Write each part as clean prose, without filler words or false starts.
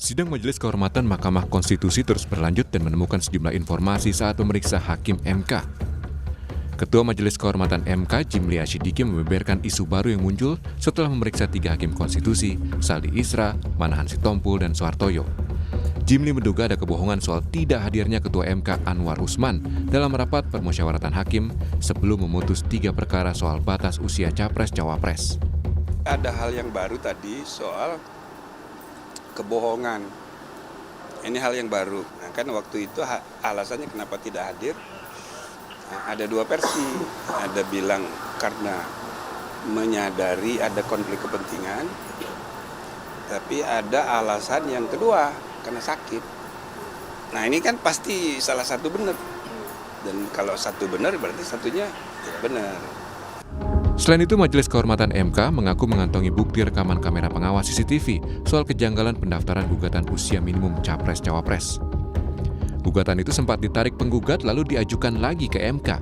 Sidang Majelis Kehormatan Mahkamah Konstitusi terus berlanjut dan menemukan sejumlah informasi saat memeriksa Hakim MK. Ketua Majelis Kehormatan MK, Jimli Asyidiki, membeberkan isu baru yang muncul setelah memeriksa 3 Hakim Konstitusi, Saldi Isra, Manahan Sitompul, dan Soehartoyo. Jimli menduga ada kebohongan soal tidak hadirnya Ketua MK Anwar Usman dalam rapat permusyawaratan hakim sebelum memutus 3 perkara soal batas usia Capres-Cawapres. Ada hal yang baru tadi soal kebohongan. Ini hal yang baru. Nah, kan waktu itu alasannya kenapa tidak hadir, ada 2 versi. Ada bilang karena menyadari ada konflik kepentingan, tapi ada alasan yang kedua, karena sakit. Nah ini kan pasti salah satu benar. Dan kalau satu benar berarti satunya tidak benar. Selain itu, Majelis Kehormatan MK mengaku mengantongi bukti rekaman kamera pengawas CCTV soal kejanggalan pendaftaran gugatan usia minimum Capres-Cawapres. Gugatan itu sempat ditarik penggugat lalu diajukan lagi ke MK.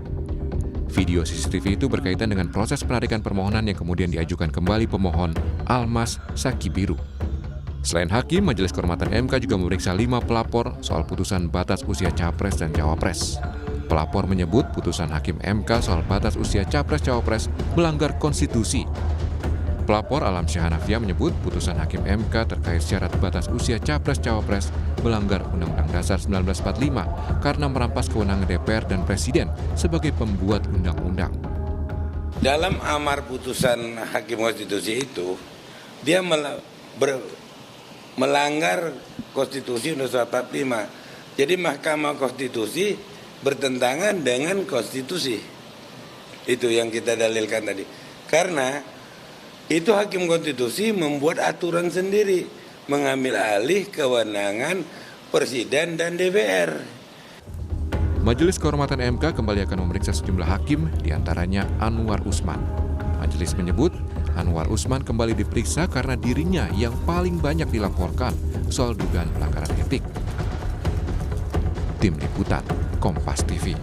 Video CCTV itu berkaitan dengan proses penarikan permohonan yang kemudian diajukan kembali pemohon Almas Sakibiru. Selain hakim, Majelis Kehormatan MK juga memeriksa 5 pelapor soal putusan batas usia Capres dan Cawapres. Pelapor menyebut putusan Hakim MK soal batas usia Capres-Cawapres melanggar konstitusi. Pelapor Alam Syahanafia menyebut putusan Hakim MK terkait syarat batas usia Capres-Cawapres melanggar Undang-Undang Dasar 1945 karena merampas kewenangan DPR dan Presiden sebagai pembuat undang-undang. Dalam amar putusan Hakim Konstitusi itu, dia melanggar Konstitusi Undang-Undang 1945. Jadi Mahkamah Konstitusi bertentangan dengan konstitusi. Itu yang kita dalilkan tadi. Karena itu Hakim Konstitusi membuat aturan sendiri, mengambil alih kewenangan Presiden dan DPR. Majelis Kehormatan MK kembali akan memeriksa sejumlah hakim, diantaranya Anwar Usman. Majelis menyebut Anwar Usman kembali diperiksa karena dirinya yang paling banyak dilaporkan soal dugaan pelanggaran etik. Tim Liputan Kompas TV.